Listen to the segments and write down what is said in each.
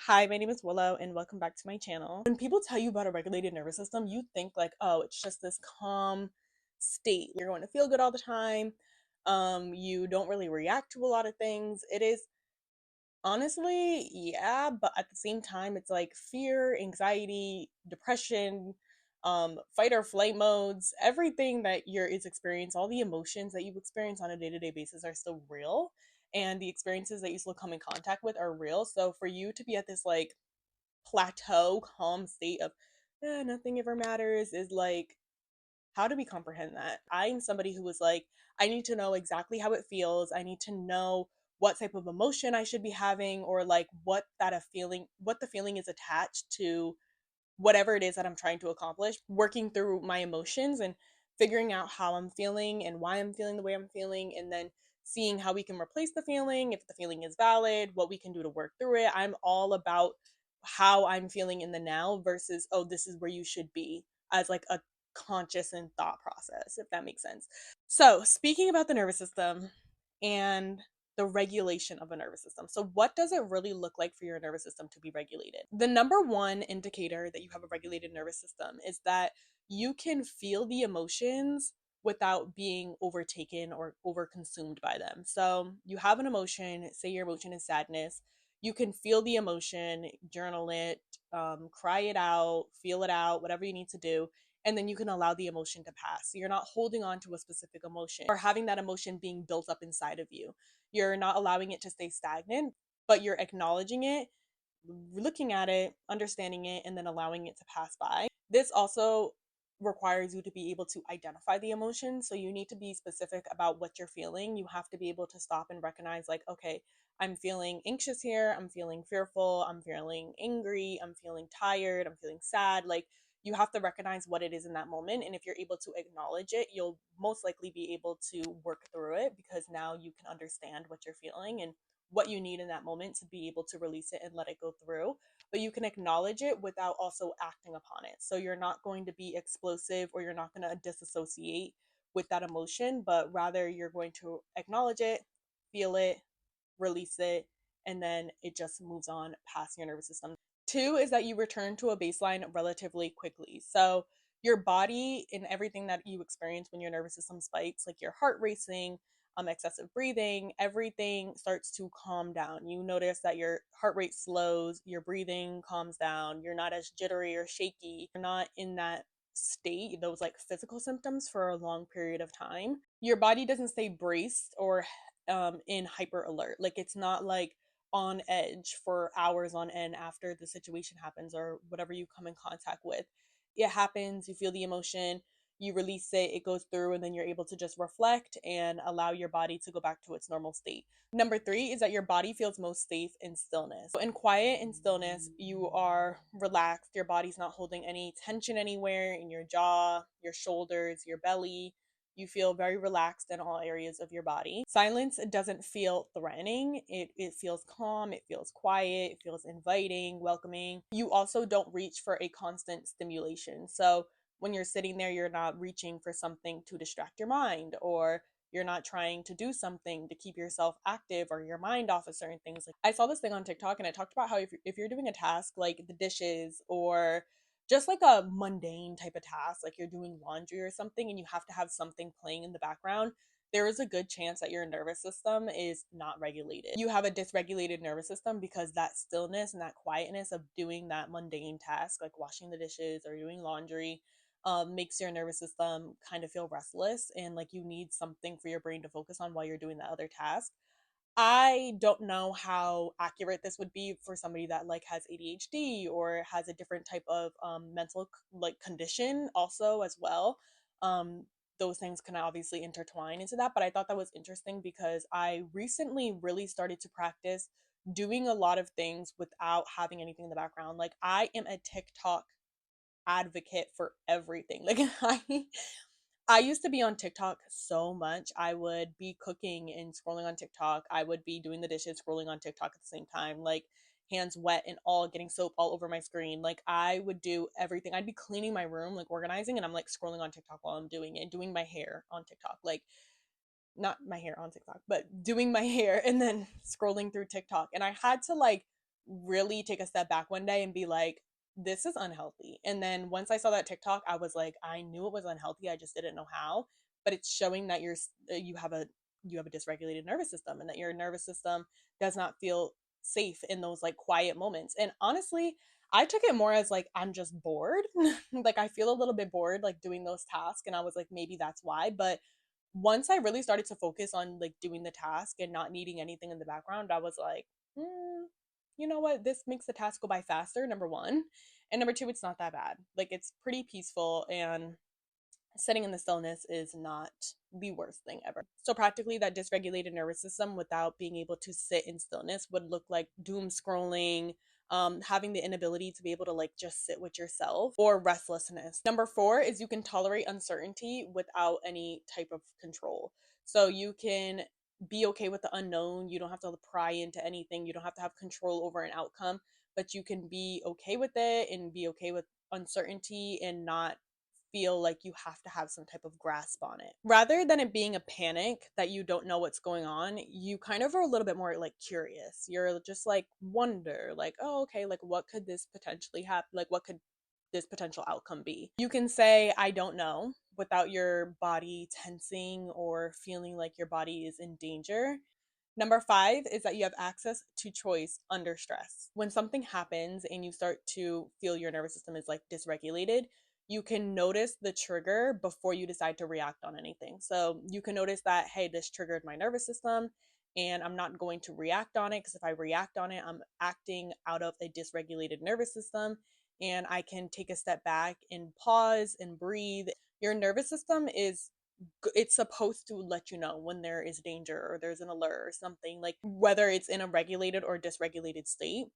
Hi, my name is Willow, and welcome back to my channel. When people tell you about a regulated nervous system, you think like, oh, it's just this calm state. You're going to feel good all the time. You don't really react to a lot of things. It is honestly, yeah, but at the same time, it's like fear, anxiety, depression, fight or flight modes, everything that is experience, all the emotions that you experience on a day-to-day basis are still real. And the experiences that you still come in contact with are real. So for you to be at this like plateau, calm state of nothing ever matters is like, how do we comprehend that? I'm somebody who was like, I need to know exactly how it feels. I need to know what type of emotion I should be having, or like what the feeling is attached to whatever it is that I'm trying to accomplish, working through my emotions and figuring out how I'm feeling and why I'm feeling the way I'm feeling, and then seeing how we can replace the feeling, if the feeling is valid, what we can do to work through it. I'm all about how I'm feeling in the now versus, oh, this is where you should be, as like a conscious and thought process, if that makes sense. So, speaking about the nervous system and the regulation of a nervous system. So, what does it really look like for your nervous system to be regulated? The number one indicator that you have a regulated nervous system is that you can feel the emotions without being overtaken or overconsumed by them. So, you have an emotion, say your emotion is sadness, you can feel the emotion, journal it, cry it out, feel it out, whatever you need to do, and then you can allow the emotion to pass. So you're not holding on to a specific emotion or having that emotion being built up inside of you. You're not allowing it to stay stagnant, but you're acknowledging it, looking at it, understanding it, and then allowing it to pass by. This also requires you to be able to identify the emotion. So you need to be specific about what you're feeling. You have to be able to stop and recognize, like, okay, I'm feeling anxious here, I'm feeling fearful, I'm feeling angry, I'm feeling tired, I'm feeling sad. Like, you have to recognize what it is in that moment. And if you're able to acknowledge it, you'll most likely be able to work through it, because now you can understand what you're feeling and what you need in that moment to be able to release it and let it go through. But you can acknowledge it without also acting upon it. So you're not going to be explosive, or you're not going to disassociate with that emotion, but rather you're going to acknowledge it, feel it, release it, and then it just moves on past your nervous system. Two is that you return to a baseline relatively quickly. So your body and everything that you experience when your nervous system spikes, like your heart racing, excessive breathing, everything starts to calm down. You notice that your heart rate slows, your breathing calms down, you're not as jittery or shaky, you're not in that state, those like physical symptoms, for a long period of time. Your body doesn't stay braced or in hyper alert. Like, it's not like on edge for hours on end after the situation happens or whatever you come in contact with. It happens, you feel the emotion, you release it, it goes through, and then you're able to just reflect and allow your body to go back to its normal state. Number three is that your body feels most safe in stillness. So in quiet and stillness, you are relaxed. Your body's not holding any tension anywhere in your jaw, your shoulders, your belly. You feel very relaxed in all areas of your body. Silence doesn't feel threatening. It feels calm, it feels quiet, it feels inviting, welcoming. You also don't reach for a constant stimulation. So when you're sitting there, you're not reaching for something to distract your mind, or you're not trying to do something to keep yourself active or your mind off of certain things. Like, I saw this thing on TikTok, and it talked about how if you're doing a task like the dishes, or just like a mundane type of task, like you're doing laundry or something, and you have to have something playing in the background, there is a good chance that your nervous system is not regulated. You have a dysregulated nervous system because that stillness and that quietness of doing that mundane task, like washing the dishes or doing laundry, makes your nervous system kind of feel restless, and like you need something for your brain to focus on while you're doing that other task. I don't know how accurate this would be for somebody that like has ADHD or has a different type of mental like condition also as well. Um, those things can obviously intertwine into that, but I thought that was interesting because I recently really started to practice doing a lot of things without having anything in the background. Like, I am a TikTok advocate for everything. Like, I used to be on TikTok so much. I would be cooking and scrolling on TikTok. I would be doing the dishes, scrolling on TikTok at the same time, like hands wet and all, getting soap all over my screen. Like, I would do everything. I'd be cleaning my room, like organizing, and I'm like scrolling on TikTok while I'm doing it, doing my hair on TikTok. Like, not my hair on TikTok, but doing my hair and then scrolling through TikTok. And I had to like really take a step back one day and be like, this is unhealthy. And then once I saw that TikTok, I was like, I knew it was unhealthy. I just didn't know how. But it's showing that you have a dysregulated nervous system, and that your nervous system does not feel safe in those like quiet moments. And honestly, I took it more as like I'm just bored. Like I feel a little bit bored like doing those tasks, and I was like maybe that's why. But once I really started to focus on like doing the task and not needing anything in the background, I was like, you know what? This makes the task go by faster, number one. And number two, it's not that bad. Like it's pretty peaceful, and sitting in the stillness is not the worst thing ever. So practically that dysregulated nervous system without being able to sit in stillness would look like doom scrolling, having the inability to be able to like just sit with yourself, or restlessness. Number four is you can tolerate uncertainty without any type of control. So you can be okay with the unknown. You don't have to pry into anything. You don't have to have control over an outcome, but you can be okay with it and be okay with uncertainty and not feel like you have to have some type of grasp on it. Rather than it being a panic that you don't know what's going on, you kind of are a little bit more like curious. You're just like wonder, like, oh, okay, like what could this potentially happen? Like, what could this potential outcome be? You can say, I don't know, without your body tensing or feeling like your body is in danger. Number five is that you have access to choice under stress. When something happens and you start to feel your nervous system is like dysregulated, you can notice the trigger before you decide to react on anything. So you can notice that, hey, this triggered my nervous system and I'm not going to react on it, because if I react on it, I'm acting out of a dysregulated nervous system, and I can take a step back and pause and breathe. Your nervous system is it's supposed to let you know when there is danger or there's an alert or something, like whether it's in a regulated or dysregulated state.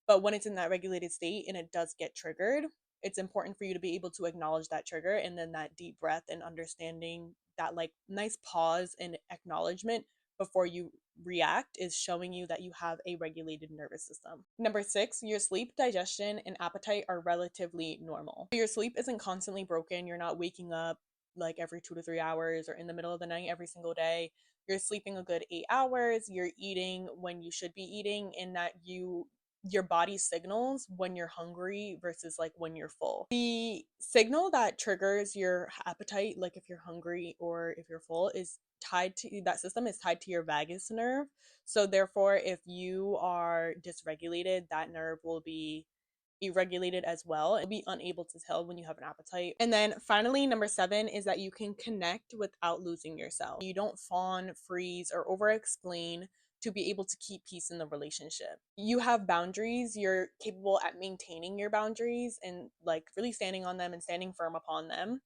But when it's in that regulated state and it does get triggered, it's important for you to be able to acknowledge that trigger, and then that deep breath and understanding that like nice pause and acknowledgement before you react is showing you that you have a regulated nervous system. Number six, your sleep, digestion, and appetite are relatively normal. Your sleep isn't constantly broken. You're not waking up like every 2 to 3 hours or in the middle of the night every single day. You're sleeping a good 8 hours. You're eating when you should be eating, and that your body signals when you're hungry versus like when you're full. The signal that triggers your appetite, like if you're hungry or if you're full, is tied to that system is tied to your vagus nerve. So therefore, if you are dysregulated, that nerve will be regulated as well and be unable to tell when you have an appetite. And then finally, number seven is that you can connect without losing yourself. You don't fawn, freeze, or over explain to be able to keep peace in the relationship. You have boundaries, you're capable at maintaining your boundaries and like really standing on them and standing firm upon them,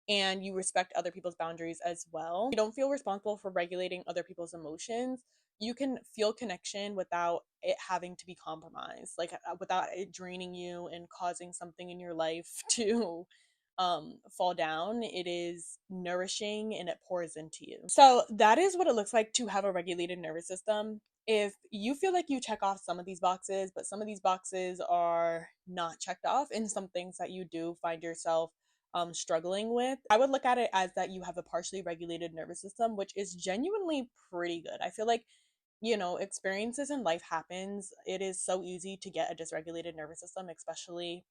and you respect other people's boundaries as well. You don't feel responsible for regulating other people's emotions. You can feel connection without it having to be compromised, like without it draining you and causing something in your life to fall down. It is nourishing and it pours into you. So that is what it looks like to have a regulated nervous system. If you feel like you check off some of these boxes, but some of these boxes are not checked off, and some things that you do find yourself struggling with, I would look at it as that you have a partially regulated nervous system, which is genuinely pretty good. I feel like, experiences in life happens. It is so easy to get a dysregulated nervous system, especially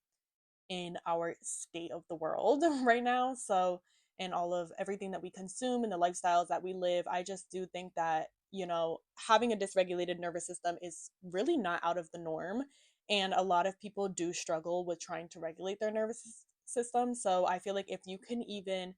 in our state of the world right now. So, in all of everything that we consume and the lifestyles that we live, I just do think that, having a dysregulated nervous system is really not out of the norm. And a lot of people do struggle with trying to regulate their nervous system. So, I feel like if you can even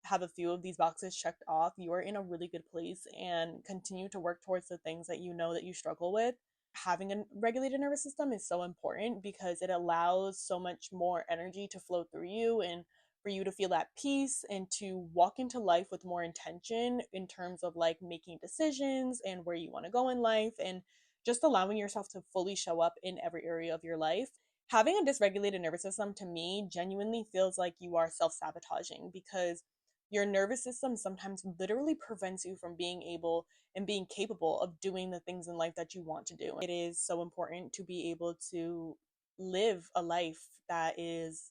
have a few of these boxes checked off, you are in a really good place, and continue to work towards the things that you know that you struggle with. Having a regulated nervous system is so important because it allows so much more energy to flow through you, and for you to feel at peace and to walk into life with more intention in terms of like making decisions and where you want to go in life, and just allowing yourself to fully show up in every area of your life. Having a dysregulated nervous system to me genuinely feels like you are self sabotaging, because your nervous system sometimes literally prevents you from being able and being capable of doing the things in life that you want to do. It is so important to be able to live a life that is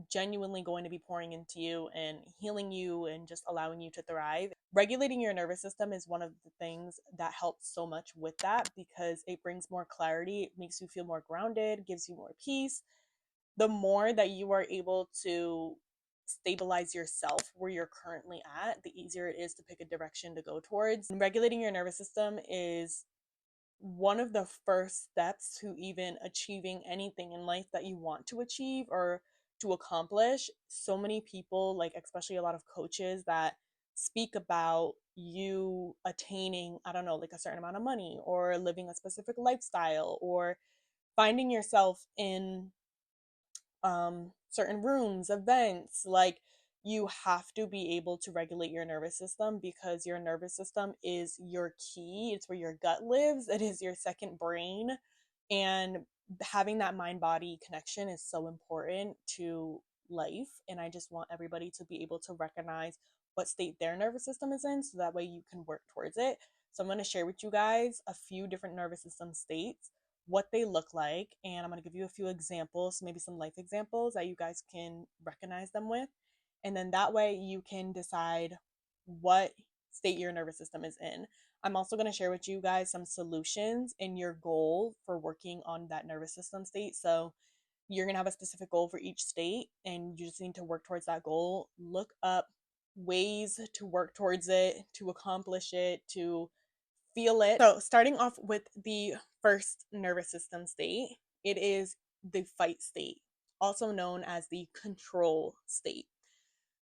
genuinely going to be pouring into you and healing you and just allowing you to thrive. Regulating your nervous system is one of the things that helps so much with that because it brings more clarity, it makes you feel more grounded, gives you more peace. The more that you are able to stabilize yourself where you're currently at, the easier it is to pick a direction to go towards. And regulating your nervous system is one of the first steps to even achieving anything in life that you want to achieve or to accomplish. So many people, like especially a lot of coaches that speak about you attaining, I don't know, like a certain amount of money or living a specific lifestyle or finding yourself in certain rooms, events, like you have to be able to regulate your nervous system because your nervous system is your key. It's where your gut lives. It is your second brain. And having that mind body connection is so important to life. And I just want everybody to be able to recognize what state their nervous system is in so that way you can work towards it. So I'm going to share with you guys a few different nervous system states, what they look like, and I'm going to give you a few examples, maybe some life examples that you guys can recognize them with. And then that way you can decide what state your nervous system is in. I'm also going to share with you guys some solutions in your goal for working on that nervous system state. So you're going to have a specific goal for each state and you just need to work towards that goal. Look up ways to work towards it, to accomplish it, to feel it. So, starting off with the first nervous system state, it is the fight state, also known as the control state.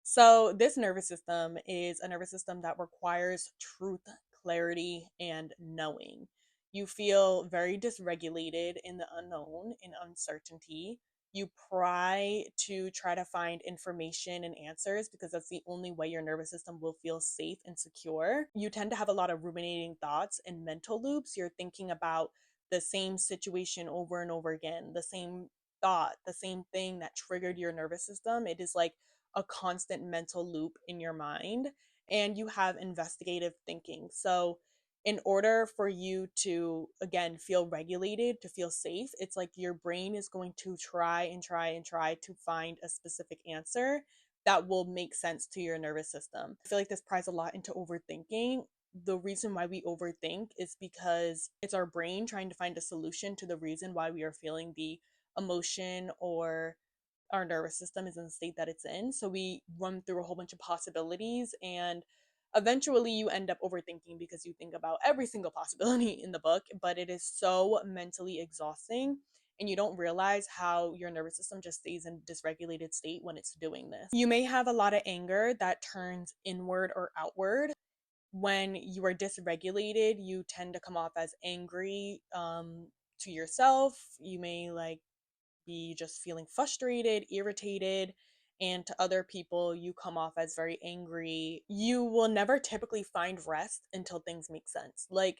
So, this nervous system is a nervous system that requires truth, clarity, and knowing. You feel very dysregulated in the unknown, in uncertainty. You try to find information and answers because that's the only way your nervous system will feel safe and secure. You tend to have a lot of ruminating thoughts and mental loops. You're thinking about the same situation over and over again, the same thought, the same thing that triggered your nervous system. It is like a constant mental loop in your mind, and you have investigative thinking. So in order for you to again feel regulated, to feel safe, it's like your brain is going to try and try and try to find a specific answer that will make sense to your nervous system. I feel like this pries a lot into overthinking. The reason why we overthink is because it's our brain trying to find a solution to the reason why we are feeling the emotion or our nervous system is in the state that it's in. So we run through a whole bunch of possibilities, and eventually you end up overthinking because you think about every single possibility in the book, but it is so mentally exhausting. And you don't realize how your nervous system just stays in dysregulated state when it's doing this. You may have a lot of anger that turns inward or outward. When you are dysregulated, you tend to come off as angry to yourself. You may like be just feeling frustrated, irritated, and to other people, you come off as very angry. You will never typically find rest until things make sense. Like,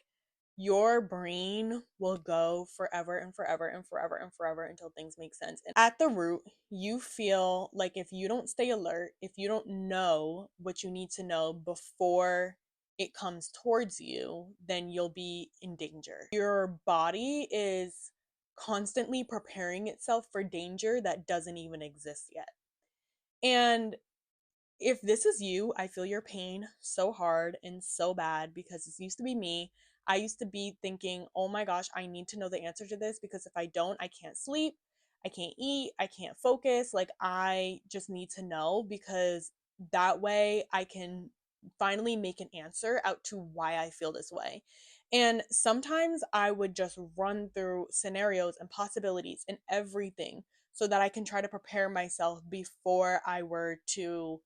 your brain will go forever and forever and forever and forever until things make sense. And at the root, you feel like if you don't stay alert, if you don't know what you need to know before it comes towards you, then you'll be in danger. Your body is constantly preparing itself for danger that doesn't even exist yet. And if this is you, I feel your pain so hard and so bad because this used to be me. I used to be thinking, oh my gosh, I need to know the answer to this because if I don't, I can't sleep, I can't eat, I can't focus. Like, I just need to know because that way I can finally make an answer out to why I feel this way. And sometimes I would just run through scenarios and possibilities and everything so that I can try to prepare myself before I were to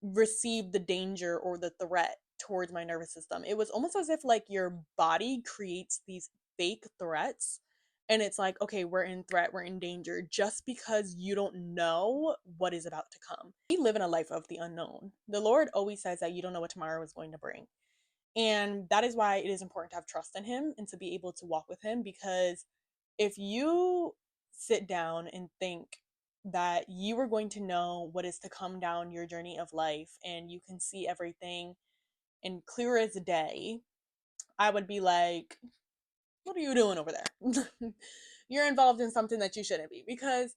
receive the danger or the threat towards my nervous system. It was almost as if like your body creates these fake threats, and it's like, okay, we're in threat, we're in danger just because you don't know what is about to come. We live in a life of the unknown. The Lord always says that you don't know what tomorrow is going to bring. And that is why it is important to have trust in him and to be able to walk with him, because if you sit down and think that you are going to know what is to come down your journey of life and you can see everything and clear as day, I would be like, what are you doing over there? You're involved in something that you shouldn't be, because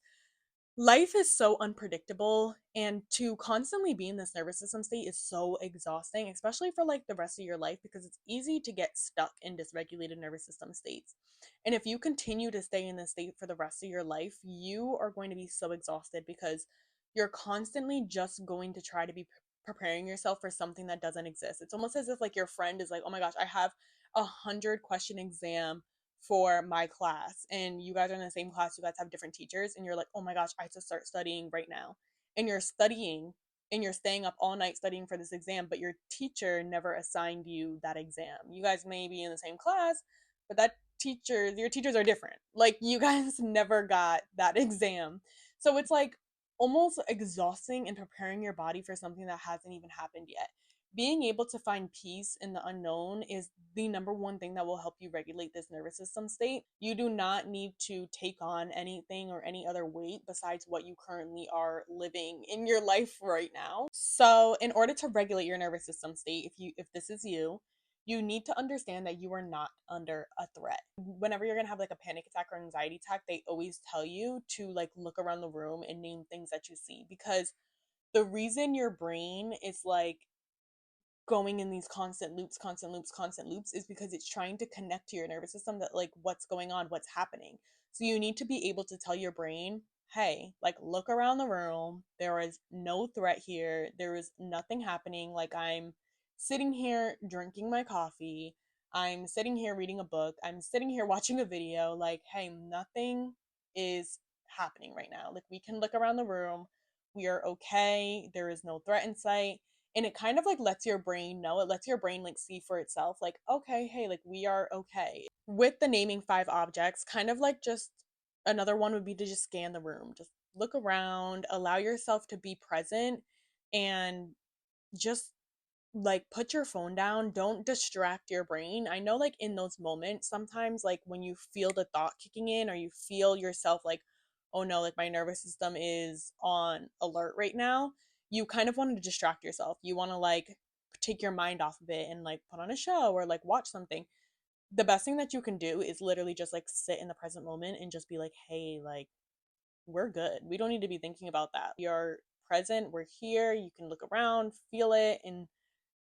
Life is so unpredictable, and to constantly be in this nervous system state is so exhausting, especially for like the rest of your life, because it's easy to get stuck in dysregulated nervous system states. And if you continue to stay in this state for the rest of your life, you are going to be so exhausted because you're constantly just going to try to be preparing yourself for something that doesn't exist. It's almost as if like your friend is like, oh my gosh, I have 100 question exam for my class, and you guys are in the same class, you guys have different teachers, and you're like, oh my gosh, I have to start studying right now. And you're studying and you're staying up all night studying for this exam, but your teacher never assigned you that exam. You guys may be in the same class, but your teachers are different. Like, you guys never got that exam. So it's like almost exhausting and preparing your body for something that hasn't even happened yet. Being able to find peace in the unknown is the number one thing that will help you regulate this nervous system state. You do not need to take on anything or any other weight besides what you currently are living in your life right now. So, in order to regulate your nervous system state, if this is you, you need to understand that you are not under a threat. Whenever you're gonna have like a panic attack or anxiety attack, they always tell you to like look around the room and name things that you see, because the reason your brain is like going in these constant loops is because it's trying to connect to your nervous system that like what's going on, what's happening. So you need to be able to tell your brain, hey, like look around the room. There is no threat here. There is nothing happening. Like, I'm sitting here drinking my coffee. I'm sitting here reading a book. I'm sitting here watching a video. Like, hey, nothing is happening right now. Like, we can look around the room. We are okay. There is no threat in sight. And it kind of like lets your brain know, it lets your brain like see for itself, like, okay, hey, like we are okay. With the naming 5 objects, kind of like just another one would be to just scan the room, just look around, allow yourself to be present, and just like put your phone down. Don't distract your brain. I know like in those moments sometimes, like when you feel the thought kicking in or you feel yourself like, oh no, like my nervous system is on alert right now, you kind of want to distract yourself. You want to like take your mind off of it and like put on a show or like watch something. The best thing that you can do is literally just like sit in the present moment and just be like, hey, like we're good, we don't need to be thinking about that. We are present, we're here. You can look around, feel it, and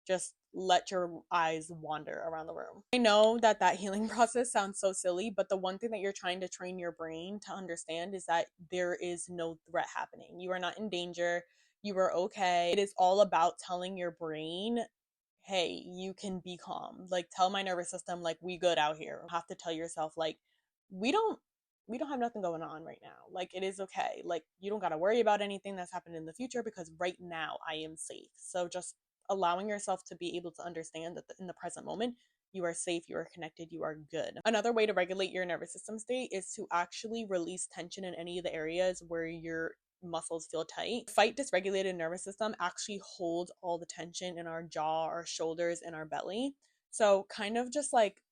just let your eyes wander around the room. I know that that healing process sounds so silly, but the one thing that you're trying to train your brain to understand is that there is no threat happening. You are not in danger. You are okay. It is all about telling your brain, hey, you can be calm. Like, tell my nervous system, like, we good out here. You have to tell yourself, like, we don't we don't have nothing going on right now. Like, it is okay. Like, you don't got to worry about anything that's happened in the future because right now I am safe. So just allowing yourself to be able to understand that in the present moment, you are safe, you are connected, you are good. Another way to regulate your nervous system state is to actually release tension in any of the areas where your muscles feel tight. Fight dysregulated nervous system actually holds all the tension in our jaw, our shoulders, and our belly. So kind of just like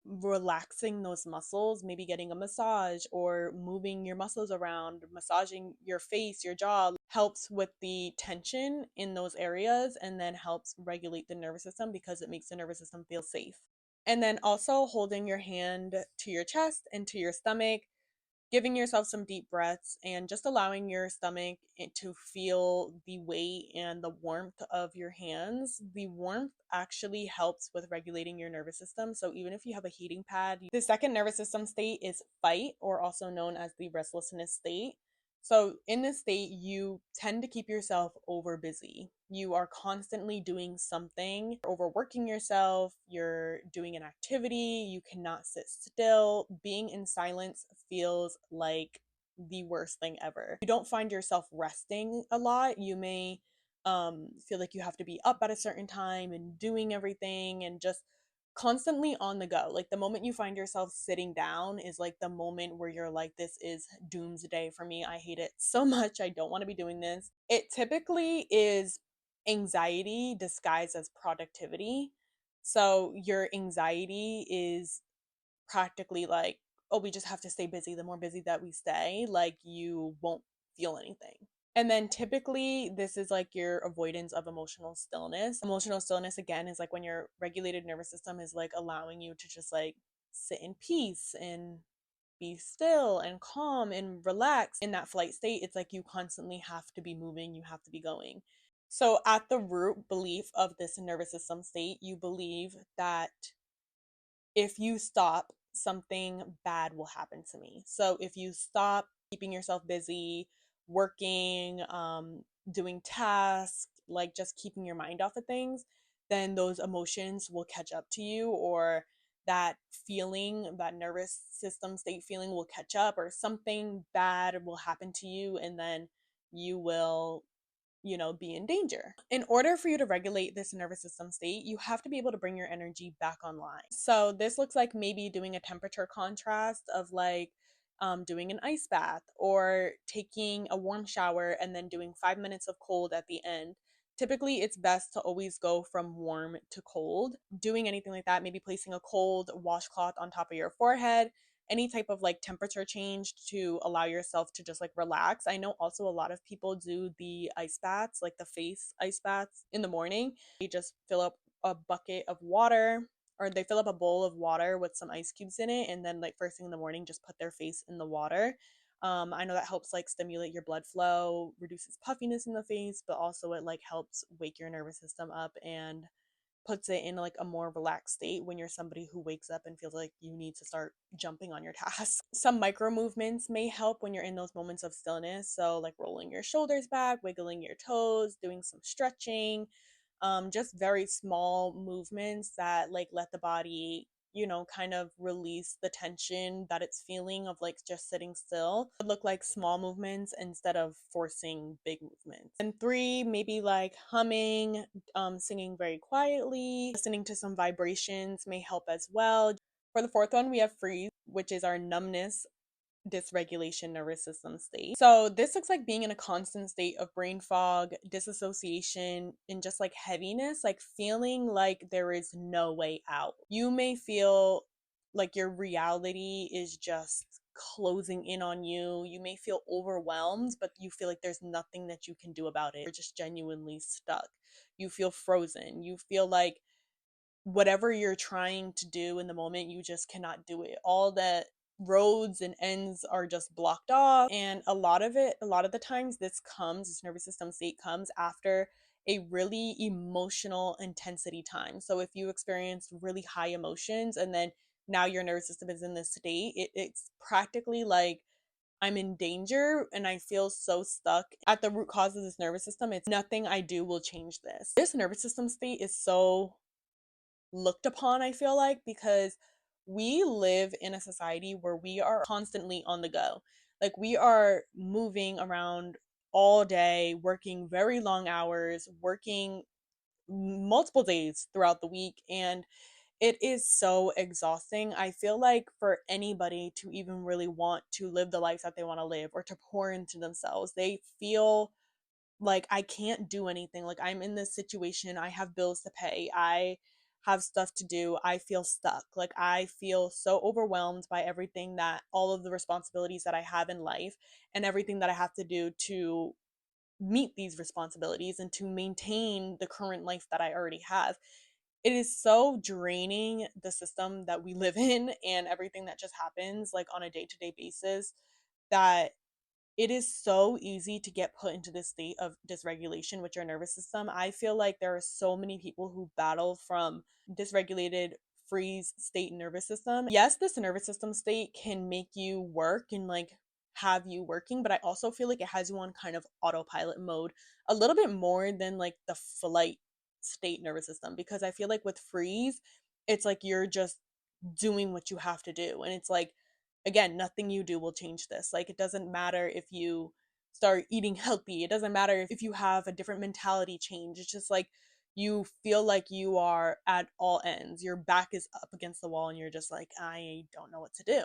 relaxing those muscles, maybe getting a massage or moving your muscles around, massaging your face, your jaw, helps with the tension in those areas and then helps regulate the nervous system because it makes the nervous system feel safe. And then also holding your hand to your chest and to your stomach, giving yourself some deep breaths and just allowing your stomach to feel the weight and the warmth of your hands. The warmth actually helps with regulating your nervous system. So even if you have a heating pad, the second nervous system state is fight, or also known as the restlessness state. So in this state, you tend to keep yourself over busy. You are constantly doing something, overworking yourself, you're doing an activity, you cannot sit still. Being in silence feels like the worst thing ever. You don't find yourself resting a lot. You may feel like you have to be up at a certain time and doing everything and just constantly on the go. Like, the moment you find yourself sitting down is like the moment where you're like, this is doomsday for me. I hate it so much. I don't want to be doing this. It typically is anxiety disguised as productivity. So your anxiety is practically like, oh, we just have to stay busy. The more busy that we stay, like, you won't feel anything. And then typically, this is like your avoidance of emotional stillness. Emotional stillness, again, is like when your regulated nervous system is like allowing you to just like sit in peace and be still and calm and relax. In that flight state, it's like you constantly have to be moving, you have to be going. So, at the root belief of this nervous system state, you believe that if you stop, something bad will happen to me. So, if you stop keeping yourself busy, working, doing tasks, like just keeping your mind off of things, then those emotions will catch up to you, or that feeling, that nervous system state feeling will catch up, or something bad will happen to you, and then you will be in danger. In order for you to regulate this nervous system state, you have to be able to bring your energy back online. So, this looks like maybe doing a temperature contrast of like doing an ice bath or taking a warm shower and then doing 5 minutes of cold at the end. Typically, it's best to always go from warm to cold. Doing anything like that, maybe placing a cold washcloth on top of your forehead, any type of like temperature change to allow yourself to just like relax. I know also a lot of people do the ice baths, like the face ice baths in the morning. They just fill up a bucket of water, or they fill up a bowl of water with some ice cubes in it, and then like first thing in the morning just put their face in the water. I know that helps like stimulate your blood flow, reduces puffiness in the face, but also it like helps wake your nervous system up and puts it in like a more relaxed state when you're somebody who wakes up and feels like you need to start jumping on your task. Some micro movements may help when you're in those moments of stillness. So, like rolling your shoulders back, wiggling your toes, doing some stretching, just very small movements that like let the body kind of release the tension that it's feeling of like just sitting still. It look like small movements instead of forcing big movements. And three, maybe like humming, singing very quietly, listening to some vibrations may help as well. For the fourth one, we have freeze, which is our numbness dysregulation nervous system state. So this looks like being in a constant state of brain fog, disassociation, and just like heaviness, like feeling like there is no way out. You may feel like your reality is just closing in on you. You may feel overwhelmed, but you feel like there's nothing that you can do about it. You're just genuinely stuck. You feel frozen. You feel like whatever you're trying to do in the moment, you just cannot do it. All the roads and ends are just blocked off. And a lot of the times, this nervous system state comes after a really emotional intensity time. So if you experience really high emotions and then now your nervous system is in this state, it's practically like I'm in danger and I feel so stuck. At the root cause of this nervous system, it's nothing I do will change this. This nervous system state is so looked upon, I feel like, because we live in a society where we are constantly on the go. Like we are moving around all day, working very long hours, working multiple days throughout the week, and it is so exhausting. I feel like for anybody to even really want to live the life that they want to live or to pour into themselves, they feel like I can't do anything. Like I'm in this situation, I have bills to pay, I have stuff to do, I feel stuck. Like I feel so overwhelmed by everything, that all of the responsibilities that I have in life and everything that I have to do to meet these responsibilities and to maintain the current life that I already have. It is so draining, the system that we live in and everything that just happens like on a day-to-day basis, that it is so easy to get put into this state of dysregulation with your nervous system. I feel like there are so many people who battle from dysregulated freeze state nervous system. Yes, this nervous system state can make you work and like have you working, but I also feel like it has you on kind of autopilot mode a little bit more than like the flight state nervous system, because I feel like with freeze, it's like you're just doing what you have to do. And it's like, again, nothing you do will change this. Like, it doesn't matter if you start eating healthy, it doesn't matter if you have a different mentality change. It's just like you feel like you are at all ends. Your back is up against the wall, and you're just like, I don't know what to do.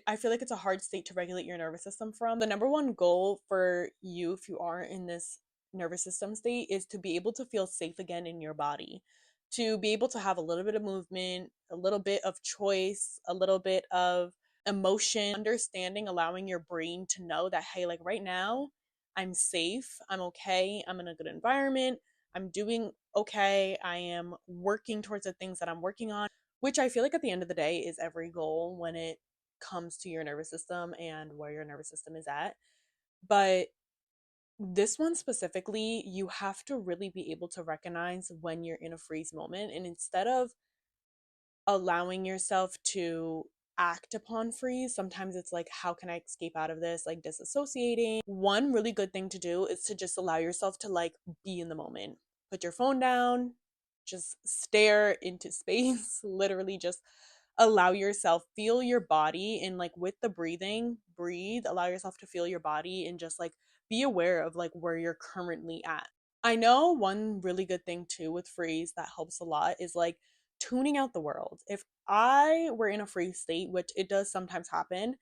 I feel like it's a hard state to regulate your nervous system from. The number one goal for you, if you are in this nervous system state, is to be able to feel safe again in your body, to be able to have a little bit of movement, a little bit of choice, a little bit of emotion, understanding, allowing your brain to know that, hey, like right now, I'm safe, I'm okay, I'm in a good environment, I'm doing okay, I am working towards the things that I'm working on, which I feel like at the end of the day is every goal when it comes to your nervous system and where your nervous system is at. But this one specifically, you have to really be able to recognize when you're in a freeze moment. And instead of allowing yourself to act upon freeze, sometimes it's like, how can I escape out of this? Like disassociating. One really good thing to do is to just allow yourself to like be in the moment. Put your phone down, just stare into space, literally just allow yourself, feel your body, and like with the breathing, breathe, allow yourself to feel your body and just like be aware of like where you're currently at. I know one really good thing too with freeze that helps a lot is like tuning out the world. If I were in a freeze state, which it does sometimes happen,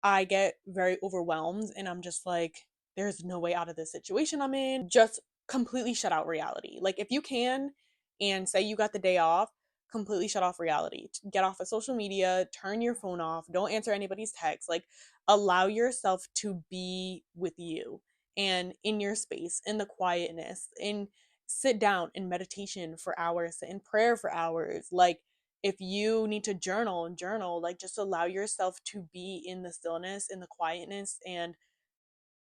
I get very overwhelmed and I'm just like, there's no way out of this situation I'm in. Just completely shut out reality. Like, if you can, and say you got the day off, completely shut off reality. Get off of social media, turn your phone off, don't answer anybody's text. Like, allow yourself to be with you and in your space, in the quietness, and sit down in meditation for hours, sit in prayer for hours. Like, if you need to journal and journal, like just allow yourself to be in the stillness, in the quietness, and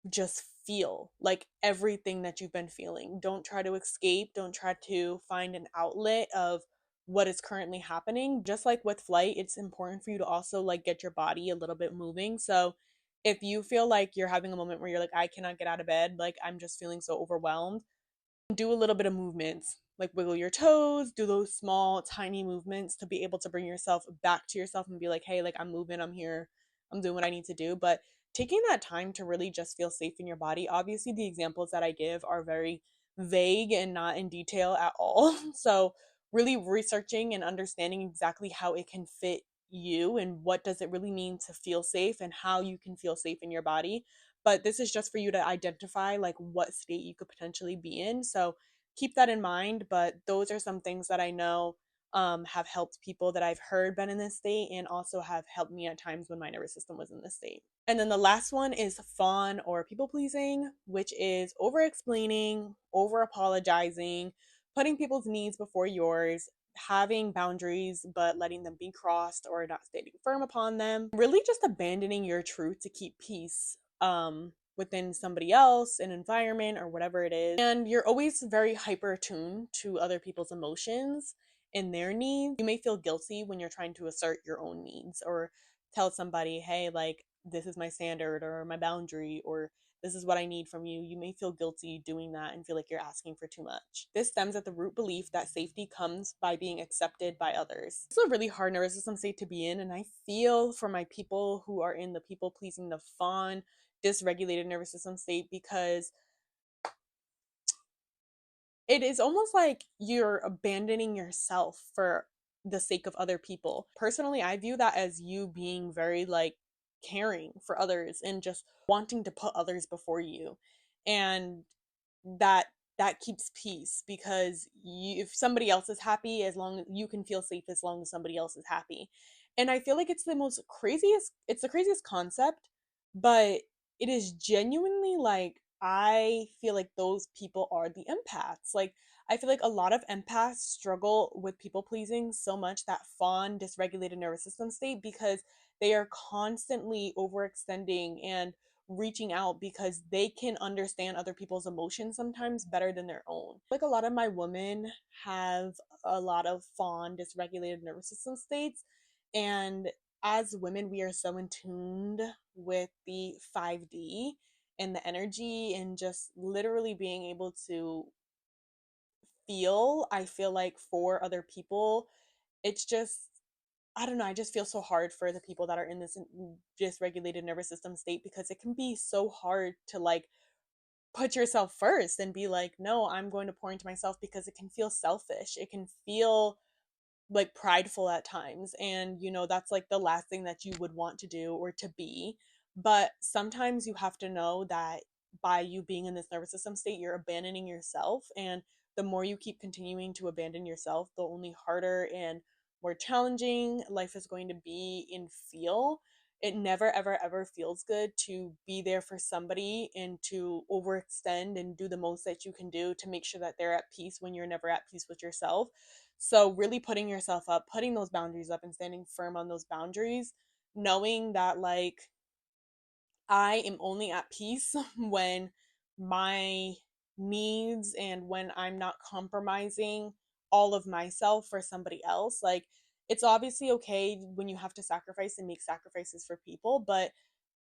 just feel like everything that you've been feeling. Don't try to escape, don't try to find an outlet of what is currently happening. Just like with flight, it's important for you to also like get your body a little bit moving. So if you feel like you're having a moment where you're like, I cannot get out of bed, like I'm just feeling so overwhelmed, do a little bit of movements, like wiggle your toes, do those small tiny movements to be able to bring yourself back to yourself and be like, hey, like I'm moving, I'm here, I'm doing what I need to do. But taking that time to really just feel safe in your body. Obviously the examples that I give are very vague and not in detail at all. So really researching and understanding exactly how it can fit you and what does it really mean to feel safe and how you can feel safe in your body. But this is just for you to identify like what state you could potentially be in. So keep that in mind. But those are some things that I know have helped people that I've heard been in this state and also have helped me at times when my nervous system was in this state. And then the last one is fawn or people pleasing, which is over explaining, over apologizing, putting people's needs before yours, having boundaries but letting them be crossed or not standing firm upon them, really just abandoning your truth to keep peace within somebody else, an environment, or whatever it is. And you're always very hyper attuned to other people's emotions and their needs. You may feel guilty when you're trying to assert your own needs or tell somebody, hey, like this is my standard or my boundary, or this is what I need from you. You may feel guilty doing that and feel like you're asking for too much. This stems at the root belief that safety comes by being accepted by others. It's a really hard nervous system state to be in, and I feel for my people who are in the people pleasing, the fawn, dysregulated nervous system state, because it is almost like you're abandoning yourself for the sake of other people. Personally, I view that as you being very like caring for others and just wanting to put others before you. And that that keeps peace because if somebody else is happy, as long as you can feel safe as long as somebody else is happy. And I feel like it's the craziest concept, but it is genuinely like I feel like those people are the empaths. Like I feel like a lot of empaths struggle with people pleasing so much, that fawn dysregulated nervous system state, because they are constantly overextending and reaching out because they can understand other people's emotions sometimes better than their own. Like a lot of my women have a lot of fawn dysregulated nervous system states, and as women we are so in tuned with the 5D and the energy and just literally being able to feel, I feel like for other people, it's just, I don't know, I just feel so hard for the people that are in this dysregulated nervous system state, because it can be so hard to like put yourself first and be like, no, I'm going to pour into myself, because it can feel selfish. It can feel like prideful at times, and that's like the last thing that you would want to do or to be. But sometimes you have to know that by you being in this nervous system state, you're abandoning yourself, and the more you keep continuing to abandon yourself, the only harder and more challenging life is going to be in feel. It never ever ever feels good to be there for somebody and to overextend and do the most that you can do to make sure that they're at peace when you're never at peace with yourself. So really putting yourself up, putting those boundaries up and standing firm on those boundaries knowing that like I am only at peace when my needs and when I'm not compromising all of myself for somebody else. Like, it's obviously okay when you have to sacrifice and make sacrifices for people, but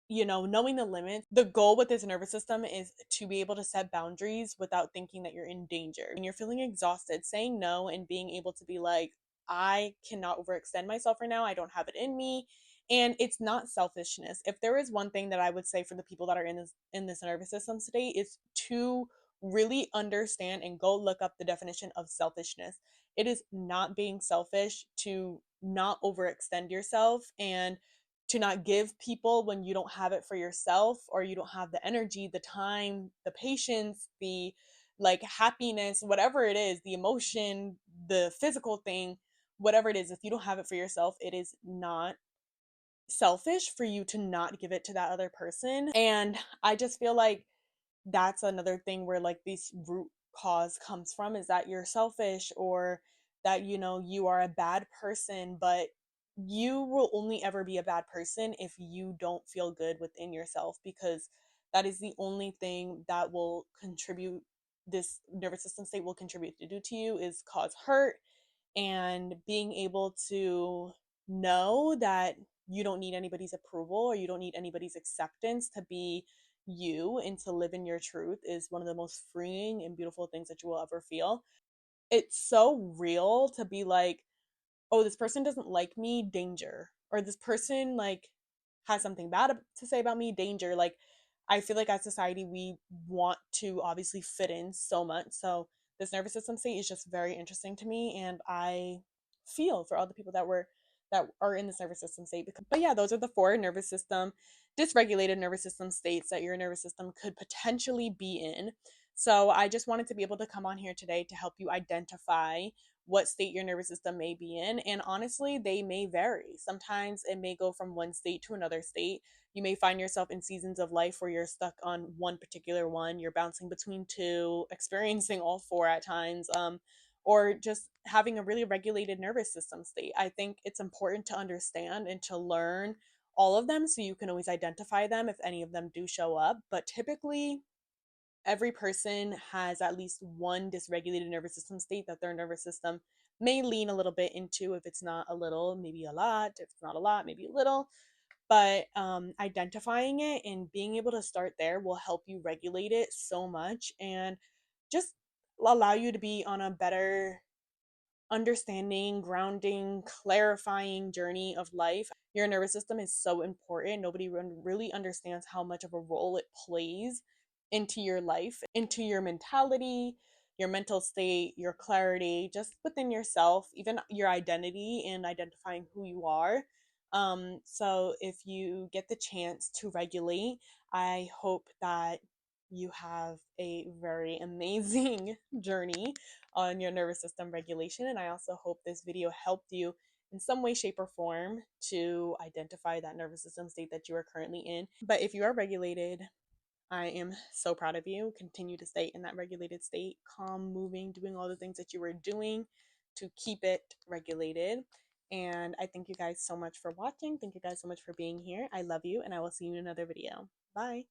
knowing the limits, the goal with this nervous system is to be able to set boundaries without thinking that you're in danger. When you're feeling exhausted, saying no and being able to be like, I cannot overextend myself right now. I don't have it in me. And it's not selfishness. If there is one thing that I would say for the people that are in this nervous system state is to really understand and go look up the definition of selfishness. It is not being selfish to not overextend yourself and to not give people when you don't have it for yourself, or you don't have the energy, the time, the patience, the like happiness, whatever it is, the emotion, the physical thing, whatever it is, if you don't have it for yourself, it is not selfish for you to not give it to that other person. And I just feel like that's another thing where like this root cause comes from, is that you're selfish, or that you are a bad person. But you will only ever be a bad person if you don't feel good within yourself, because that is the only thing that will contribute, this nervous system state will contribute to do to you, is cause hurt. And being able to know that you don't need anybody's approval, or you don't need anybody's acceptance to be you and to live in your truth, is one of the most freeing and beautiful things that you will ever feel. It's so real to be like, oh, this person doesn't like me, danger. Or this person like has something bad to say about me, danger. Like, I feel like as society we want to obviously fit in so much. So this nervous system state is just very interesting to me, and I feel for all the people that are in this nervous system state. But yeah, those are the four nervous system dysregulated nervous system states that your nervous system could potentially be in. So I just wanted to be able to come on here today to help you identify what state your nervous system may be in. And honestly, they may vary. Sometimes it may go from one state to another state. You may find yourself in seasons of life where you're stuck on one particular one, you're bouncing between two, experiencing all four at times, or just having a really regulated nervous system state. I think it's important to understand and to learn all of them so you can always identify them if any of them do show up. But typically, every person has at least one dysregulated nervous system state that their nervous system may lean a little bit into. If it's not a little, maybe a lot. If it's not a lot, maybe a little. But identifying it and being able to start there will help you regulate it so much, and just allow you to be on a better understanding, grounding, clarifying journey of life. Your nervous system is so important. Nobody really understands how much of a role it plays into your life, into your mentality, your mental state, your clarity, just within yourself, even your identity and identifying who you are. So if you get the chance to regulate, I hope that you have a very amazing journey on your nervous system regulation. And I also hope this video helped you in some way, shape, or form to identify that nervous system state that you are currently in. But if you are regulated, I am so proud of you. Continue to stay in that regulated state, calm, moving, doing all the things that you were doing to keep it regulated. And I thank you guys so much for watching. Thank you guys so much for being here. I love you, and I will see you in another video. Bye.